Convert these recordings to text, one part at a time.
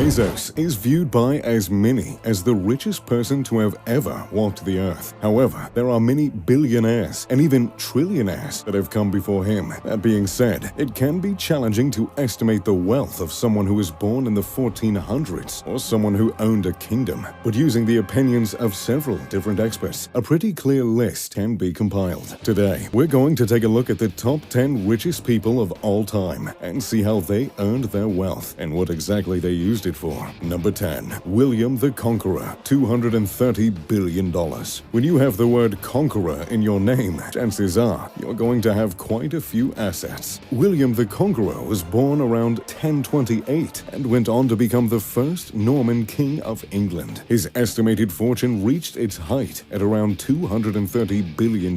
Bezos is viewed by as many as the richest person to have ever walked the earth. However, there are many billionaires and even trillionaires that have come before him. That being said, it can be challenging to estimate the wealth of someone who was born in the 1400s or someone who owned a kingdom. But using the opinions of several different experts, a pretty clear list can be compiled. Today, we're going to take a look at the top 10 richest people of all time and see how they earned their wealth and what exactly they used it for. Number 10. William the Conqueror, $230 billion. When you have the word conqueror in your name, chances are you're going to have quite a few assets. William the Conqueror was born around 1028 and went on to become the first Norman king of England. His estimated fortune reached its height at around $230 billion,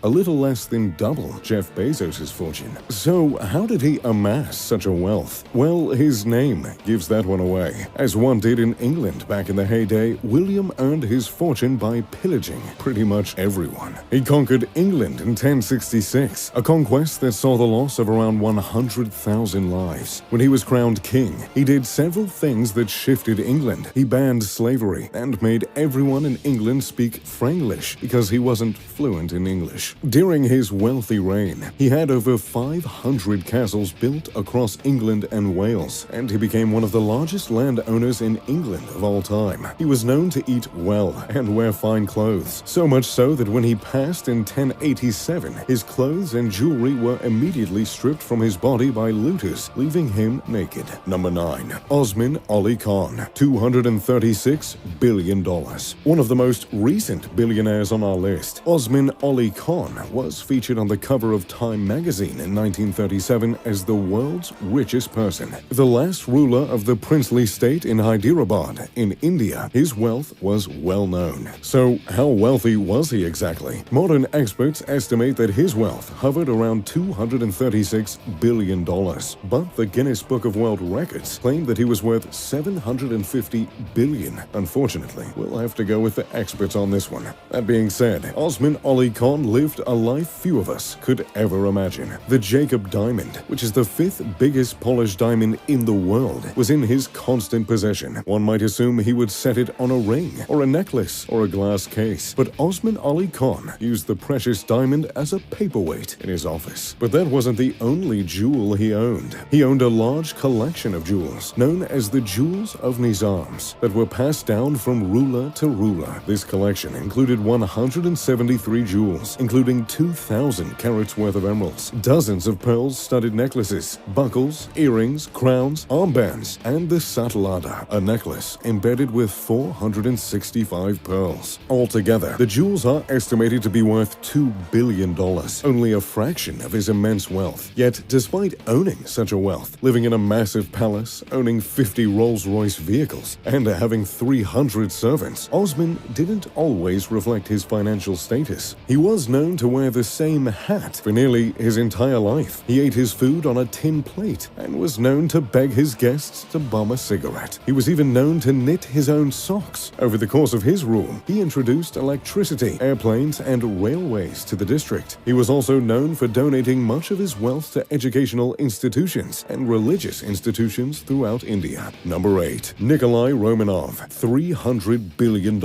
a little less than double Jeff Bezos' fortune. So how did he amass such a wealth? Well, his name gives that one away. As one did in England back in the heyday, William earned his fortune by pillaging pretty much everyone. He conquered England in 1066, a conquest that saw the loss of around 100,000 lives. When he was crowned king, he did several things that shifted England. He banned slavery and made everyone in England speak Franglish because he wasn't fluent in English. During his wealthy reign, he had over 500 castles built across England and Wales, and he became one of the largest landowners in England of all time. He was known to eat well and wear fine clothes, so much so that when he passed in 1087, his clothes and jewelry were immediately stripped from his body by looters, leaving him naked. Number 9. Osman Ali Khan, $236 billion. One of the most recent billionaires on our list, Osman Ali Khan was featured on the cover of Time magazine in 1937 as the world's richest person. The last ruler of the princely state in Hyderabad in India, his wealth was well known. So how wealthy was he exactly? Modern experts estimate that his wealth hovered around $236 billion, but the Guinness Book of World Records claimed that he was worth $750 billion. Unfortunately, we'll have to go with the experts on this one. That being said, Osman Ali Khan lived a life few of us could ever imagine. The Jacob diamond, which is the 5th biggest polished diamond in the world, was in his constant possession. One might assume he would set it on a ring, or a necklace, or a glass case. But Osman Ali Khan used the precious diamond as a paperweight in his office. But that wasn't the only jewel he owned. He owned a large collection of jewels, known as the Jewels of Nizams, that were passed down from ruler to ruler. This collection included 173 jewels, including 2,000 carats worth of emeralds, dozens of pearl-studded necklaces, buckles, earrings, crowns, armbands, and the Satlada, a necklace embedded with 465 pearls. Altogether, the jewels are estimated to be worth $2 billion, only a fraction of his immense wealth. Yet, despite owning such a wealth, living in a massive palace, owning 50 Rolls-Royce vehicles, and having 300 servants, Osman didn't always reflect his financial status. He was known to wear the same hat for nearly his entire life. He ate his food on a tin plate and was known to beg his guests to bum a cigarette. He was even known to knit his own socks. Over the course of his rule, he introduced electricity, airplanes, and railways to the district. He was also known for donating much of his wealth to educational institutions and religious institutions throughout India. Number 8. Nikolai Romanov, $300 billion.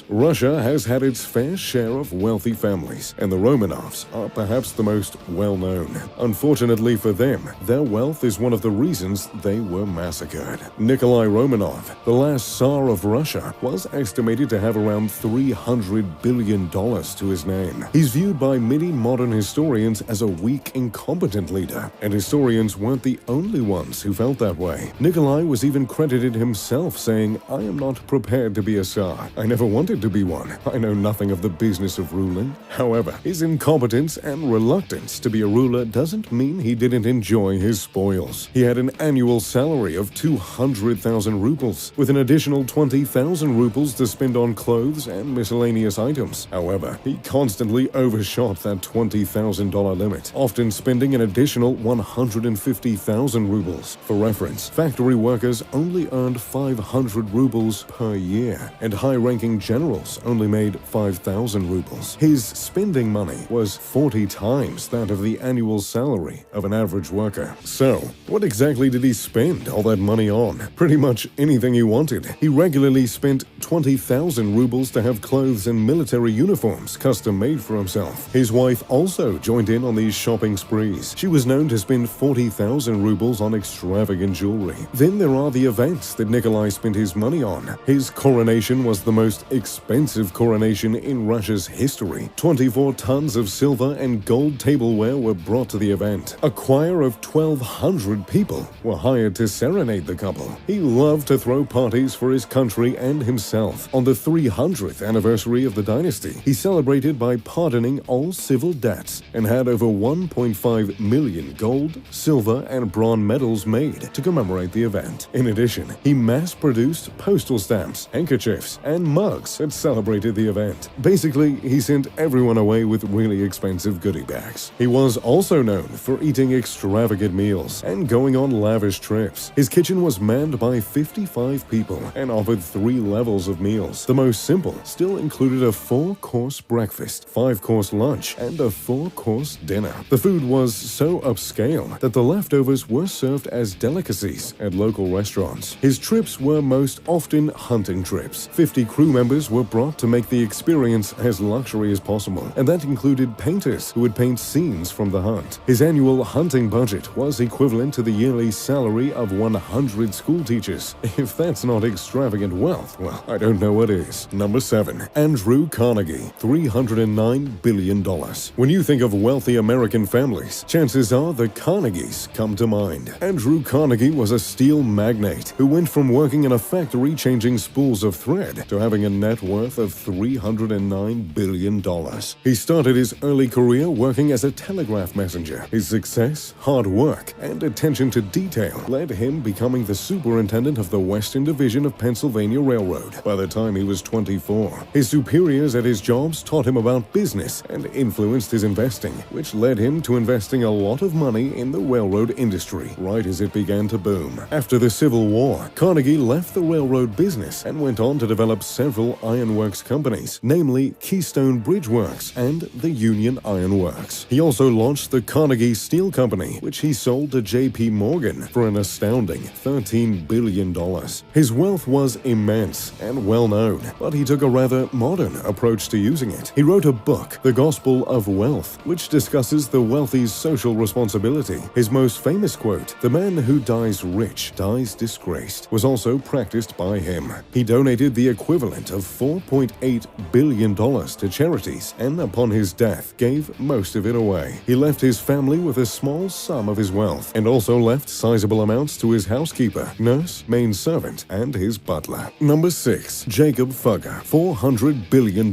Russia has had its fair share of wealthy families, and the Romanovs are perhaps the most well-known. Unfortunately for them, their wealth is one of the reasons they were massacred. Nikolai Romanov, the last Tsar of Russia, was estimated to have around $300 billion to his name. He's viewed by many modern historians as a weak, incompetent leader, and historians weren't the only ones who felt that way. Nikolai was even credited himself saying, "I am not prepared to be a Tsar. I never wanted to be one. I know nothing of the business of ruling." However, his incompetence and reluctance to be a ruler doesn't mean he didn't enjoy his spoils. He had an annual salary of 200,000 rubles, with an additional 20,000 rubles to spend on clothes and miscellaneous items. However, he constantly overshot that $20,000 limit, often spending an additional 150,000 rubles. For reference, factory workers only earned 500 rubles per year, and high-ranking generals only made 5,000 rubles. His spending money was 40 times that of the annual salary of an average worker. So, what exactly did he spend all that money on? on pretty much anything he wanted. He regularly spent 20,000 rubles to have clothes and military uniforms custom made for himself. His wife also joined in on these shopping sprees. She was known to spend 40,000 rubles on extravagant jewelry. Then there are the events that Nikolai spent his money on. His coronation was the most expensive coronation in Russia's history. 24 tons of silver and gold tableware were brought to the event. A choir of 1,200 people were hired to serenade the couple. He loved to throw parties for his country and himself. On the 300th anniversary of the dynasty, he celebrated by pardoning all civil debts and had over 1.5 million gold, silver, and bronze medals made to commemorate the event. In addition, he mass-produced postal stamps, handkerchiefs, and mugs that celebrated the event. Basically, he sent everyone away with really expensive goodie bags. He was also known for eating extravagant meals and going on lavish trips. His kitchen was manned by 55 people and offered 3 levels of meals. The most simple still included a 4-course breakfast, 5-course lunch, and a 4-course dinner. The food was so upscale that the leftovers were served as delicacies at local restaurants. His trips were most often hunting trips. 50 crew members were brought to make the experience as luxury as possible, and that included painters who would paint scenes from the hunt. His annual hunting budget was equivalent to the yearly salary of 100 school teachers. If that's not extravagant wealth, well, I don't know what is. Number 7. Andrew Carnegie, $309 billion. When you think of wealthy American families, chances are the Carnegies come to mind. Andrew Carnegie was a steel magnate who went from working in a factory changing spools of thread to having a net worth of $309 billion. He started his early career working as a telegraph messenger. His success, hard work, and attention to detail led him becoming the superintendent of the Western Division of Pennsylvania Railroad by the time he was 24. His superiors at his jobs taught him about business and influenced his investing, which led him to investing a lot of money in the railroad industry right as it began to boom. After the Civil War, Carnegie left the railroad business and went on to develop several ironworks companies, namely Keystone Bridge Works and the Union Iron Works. He also launched the Carnegie Steel Company, which he sold to J.P. Morgan for an astounding $13 billion. His wealth was immense and well known, but he took a rather modern approach to using it. He wrote a book, The Gospel of Wealth, which discusses the wealthy's social responsibility. His most famous quote, "The man who dies rich dies disgraced," was also practiced by him. He donated the equivalent of $4.8 billion to charities and, upon his death, gave most of it away. He left his family with a small sum of his wealth and also left sizable amounts to his housekeeper, nurse, maid servant, and his butler. Number 6. Jacob Fugger, $400 billion.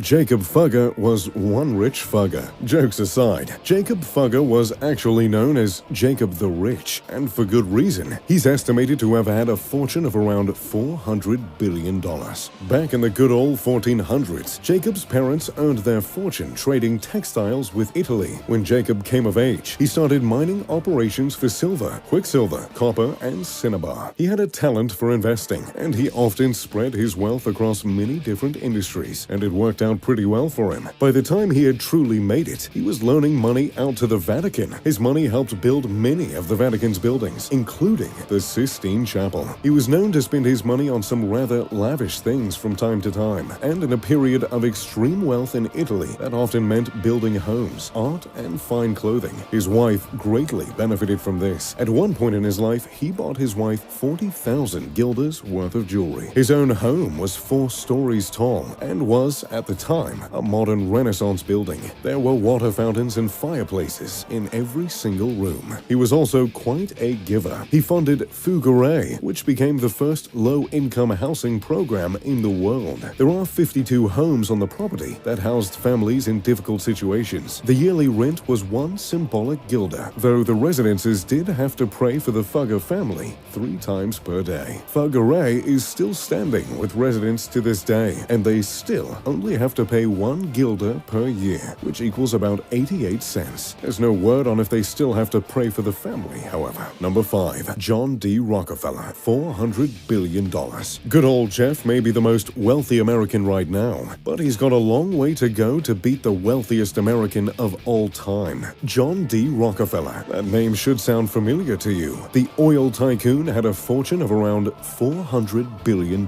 Jacob Fugger was one rich fugger. Jokes aside, Jacob Fugger was actually known as Jacob the Rich, and for good reason. He's estimated to have had a fortune of around $400 billion. Back in the good old 1400s, Jacob's parents earned their fortune trading textiles with Italy. When Jacob came of age, he started mining operations for silver, quicksilver, copper, and cinnabar. He had a talent for investing, and he often spread his wealth across many different industries, and it worked out pretty well for him. By the time he had truly made it, he was loaning money out to the Vatican. His money helped build many of the Vatican's buildings, including the Sistine Chapel. He was known to spend his money on some rather lavish things from time to time, and in a period of extreme wealth in Italy, that often meant building homes, art, and fine clothing. His wife greatly benefited from this. At one point in his life, he bought his wife 40,000 guilders worth of jewelry. His own home was 4 stories tall and was, at the time, a modern Renaissance building. There were water fountains and fireplaces in every single room. He was also quite a giver. He funded Fugare, which became the first low-income housing program in the world. There are 52 homes on the property that housed families in difficult situations. The yearly rent was 1 symbolic guilder, though the residences did have to pray for the Fugger family 3 times per day. Fugare is still standing with residents to this day, and they still only have to pay 1 guilder per year, which equals about 88 cents. There's no word on if they still have to pray for the family, however. Number 5. John D. Rockefeller, $400 billion. Good old Jeff may be the most wealthy American right now, but he's got a long way to go to beat the wealthiest American of all time, John D. Rockefeller. That name should sound familiar to you. The oil tycoon tycoon had a fortune of around $400 billion.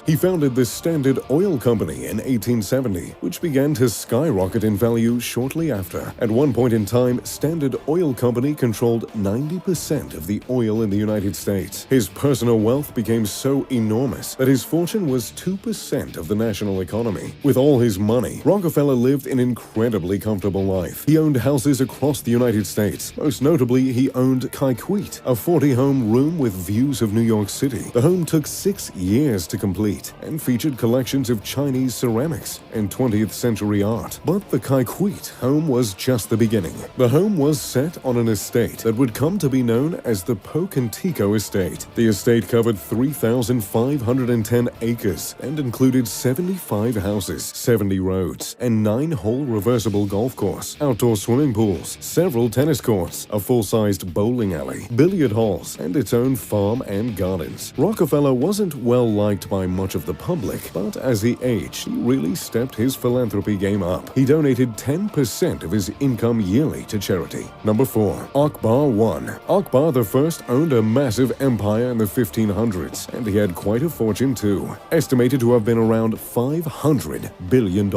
He founded the Standard Oil Company in 1870, which began to skyrocket in value shortly after. At one point in time, Standard Oil Company controlled 90% of the oil in the United States. His personal wealth became so enormous that his fortune was 2% of the national economy. With all his money, Rockefeller lived an incredibly comfortable life. He owned houses across the United States. Most notably, he owned Kaikwit, a 40-home room with views of New York City. The home took 6 years to complete and featured collections of Chinese ceramics and 20th century art. But the Kaikwit home was just the beginning. The home was set on an estate that would come to be known as the Pocantico Estate. The estate covered 3,510 acres and included 75 houses, 70 roads, and 9-hole reversible golf course, outdoor swimming pools, several tennis courts, a full-sized bowling alley, billiard halls, and its own farm and gardens. Rockefeller wasn't well liked by much of the public, but as he aged, he really stepped his philanthropy game up. He donated 10% of his income yearly to charity. Number 4. Akbar I. Akbar I owned a massive empire in the 1500s, and he had quite a fortune too, estimated to have been around $500 billion,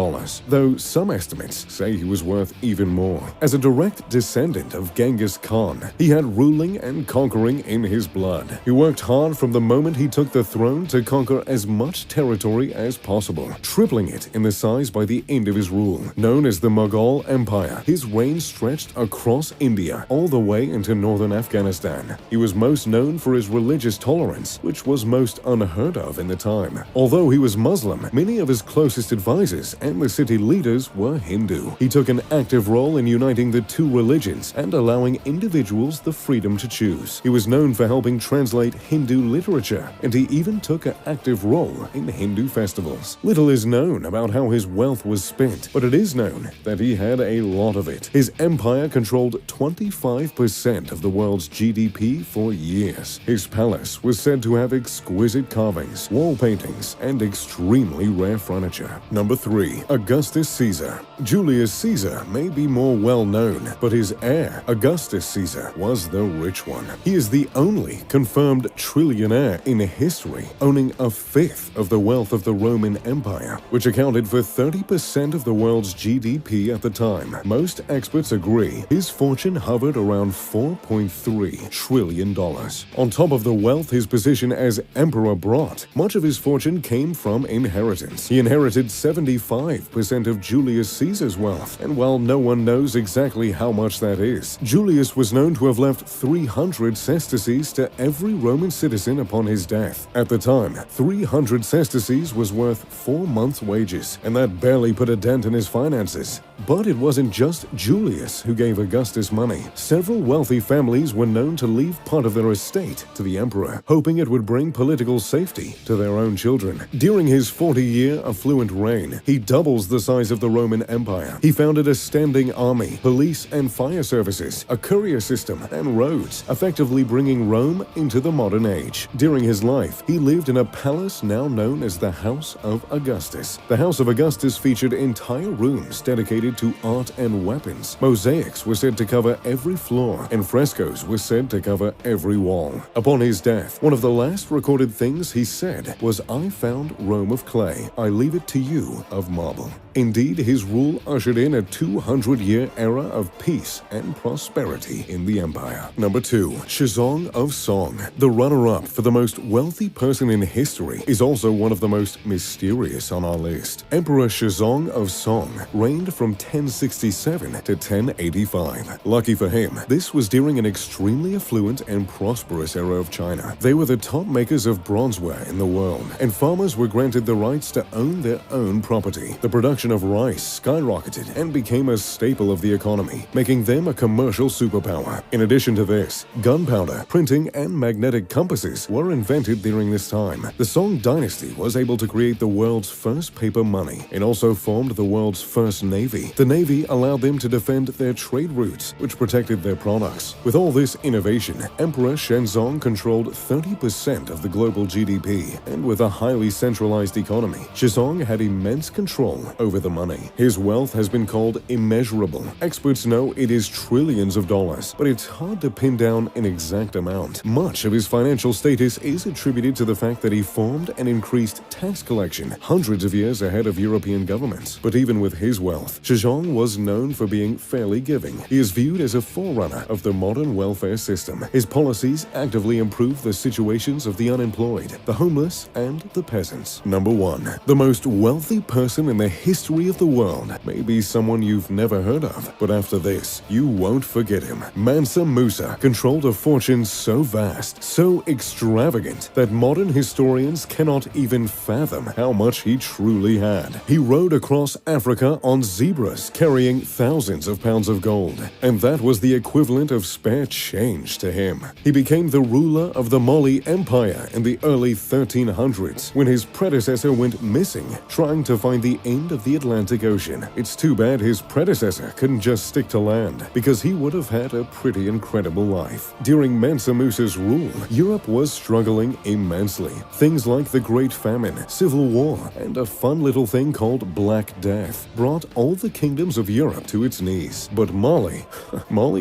though some estimates say he was worth even more. As a direct descendant of Genghis Khan, he had ruling and conquering in his blood. He worked hard from the moment he took the throne to conquer as much territory as possible, tripling it in the size by the end of his rule. Known as the Mughal Empire, his reign stretched across India all the way into northern Afghanistan. He was most known for his religious tolerance, which was most unheard of in the time. Although he was Muslim, many of his closest advisors and the city leaders were Hindu. He took an active role in uniting the two religions and allowing individuals the freedom to choose. He was known for helping translate Hindu literature, and he even took an active role in Hindu festivals. Little is known about how his wealth was spent, but it is known that he had a lot of it. His empire controlled 25% of the world's GDP for years. His palace was said to have exquisite carvings, wall paintings, and extremely rare furniture. Number 3. Augustus Caesar. Julius Caesar may be more well known, but his heir, Augustus Caesar, was the rich one. He is the only confirmed trillionaire in history, owning a fifth of the wealth of the Roman Empire, which accounted for 30% of the world's GDP at the time. Most experts agree his fortune hovered around $4.3 trillion. On top of the wealth his position as emperor brought, much of his fortune came from inheritance. He inherited 75% of Julius Caesar's wealth, and while no one knows exactly how much that is, Julius was known to have left 300 sesterces to every Roman citizen upon his death. At the time, 300 sesterces was worth 4 months' wages, and that barely put a dent in his finances. But it wasn't just Julius who gave Augustus money. Several wealthy families were known to leave part of their estate to the emperor, hoping it would bring political safety to their own children. During his 40-year affluent reign, he doubles the size of the Roman Empire. He founded a standing army, police and fire services, a courier system, and roads, effectively bringing Rome into the modern age. During his life, he lived in a palace now known as the House of Augustus. The House of Augustus featured entire rooms dedicated to art and weapons. Mosaics were said to cover every floor, and frescoes were said to cover every wall. Upon his death, one of the last recorded things he said was, "I found Rome of clay. I leave it to you of marble." Indeed, his rule ushered in a 200-year era of peace and prosperity in the empire. Number 2. Shizong of Song. The runner-up for the most wealthy person in history is also one of the most mysterious on our list. Emperor Shizong of Song reigned from 1067 to 1085. Lucky for him, this was during an extremely affluent and prosperous era of China. They were the top makers of bronzeware in the world, and farmers were granted the rights to own their own property. The production of rice skyrocketed and became a staple of the economy, making them a commercial superpower. In addition to this, gunpowder, printing, and magnetic compasses were invented during this time. The Song dynasty was able to create the world's first paper money and also formed the world's first navy. The navy allowed them to defend their trade routes, which protected their products. With all this innovation, Emperor Shenzong controlled 30% of the global GDP, and with a highly centralized economy, Shizong had immense control over the money. His wealth has been called immeasurable. Experts know it is trillions of dollars, but it's hard to pin down an exact amount. government. Much of his financial status is attributed to the fact that he formed and increased tax collection hundreds of years ahead of European governments. But even with his wealth, Zhejiang was known for being fairly giving. He is viewed as a forerunner of the modern welfare system. His policies actively improve the situations of the unemployed, the homeless, and the peasants. Number 1. The most wealthy person in the history of the world may be someone you've never heard of, but after this, you won't forget him. Mansa Musa controlled a fortune so vast, so extravagant, that modern historians cannot even fathom how much he truly had. He rode across Africa on zebras, carrying thousands of pounds of gold, and that was the equivalent of spare change to him. He became the ruler of the Mali Empire in the early 1300s, when his predecessor went missing, trying to find the end of the Atlantic Ocean. It's too bad his predecessor couldn't just stick to land, because he would have had a pretty incredible life. During Mansa Musa's rule, Europe was struggling immensely. Things like the Great Famine, Civil War, and a fun little thing called Black Death brought all the kingdoms of Europe to its knees. But Mali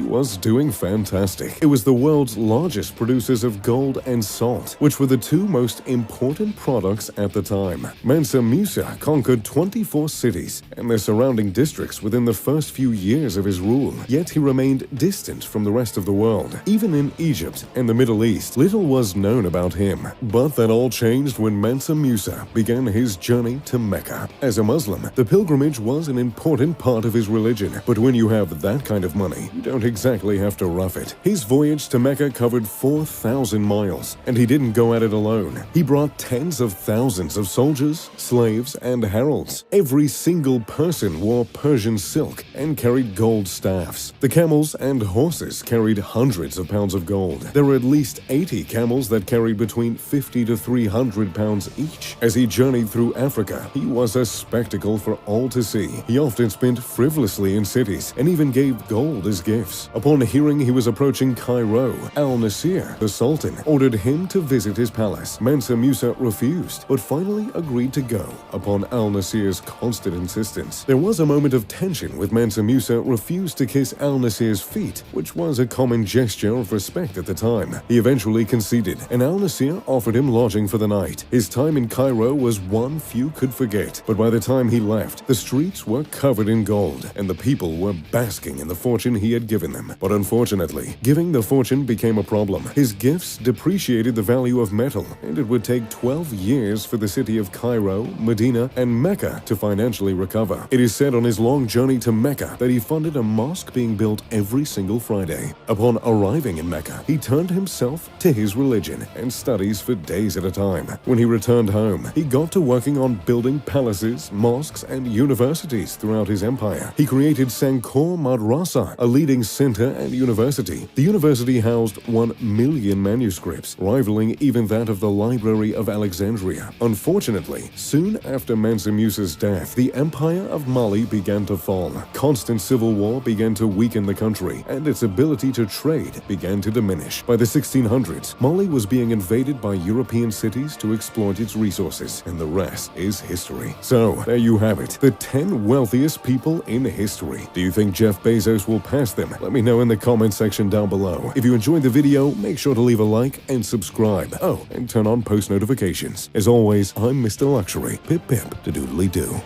was doing fantastic. It was the world's largest producers of gold and salt, which were the two most important products at the time. Mansa Musa conquered 24 cities and their surrounding districts within the first few years of his rule, yet he remained distant from the rest of the world. Even in Egypt and the Middle East, little was known about him. But that all changed when Mansa Musa began his journey to Mecca. As a Muslim, the pilgrimage was an important part of his religion, but when you have that kind of money, you don't exactly have to rough it. His voyage to Mecca covered 4,000 miles, and he didn't go at it alone. He brought tens of thousands of soldiers, slaves, and heralds. Every single person wore Persian silk and carried gold staffs. The camels and horses carried hundreds of pounds of gold. There were at least 80 camels that carried between 50 to 300 pounds each. As he journeyed through Africa, he was a spectacle for all to see. He often spent frivolously in cities and even gave gold as gifts. Upon hearing he was approaching Cairo, Al-Nasir, the Sultan, ordered him to visit his palace. Mansa Musa refused, but finally agreed to go upon Al-Nasir's constant insistence. There was a moment of tension with Mansa Musa refused to kiss Al-Nasir's feet, which was a common gesture of respect at the time. He eventually conceded, and Al-Nasir offered him lodging for the night. His time in Cairo was one few could forget, but by the time he left, the streets were covered in gold, and the people were basking in the fortune he had given them. But unfortunately, giving the fortune became a problem. His gifts depreciated the value of metal, and it would take 12 years for the city of Cairo, Medina, and Mecca to financially recover. It is said on his long journey to Mecca that he funded a mosque being built every single Friday. Upon arriving in Mecca, he turned himself to his religion and studies for days at a time. When he returned home, he got to working on building palaces, mosques, and universities throughout his empire. He created Sankor Madrasa, a leading center and university. The university housed 1 million manuscripts, rivaling even that of the Library of Alexandria. Unfortunately, soon after Mansa Musa's death, the Empire of Mali began to fall. Constant civil war began to weaken the country, and its ability to trade began to diminish. By the 1600s, Mali was being invaded by European cities to exploit its resources, and the rest is history. So, there you have it, the 10 wealthiest people in history. Do you think Jeff Bezos will pass them? Let me know in the comment section down below. If you enjoyed the video, make sure to leave a like and subscribe. Oh, and turn on post notifications. As always, I'm Mr. Luxury. Pip pip to doodly do.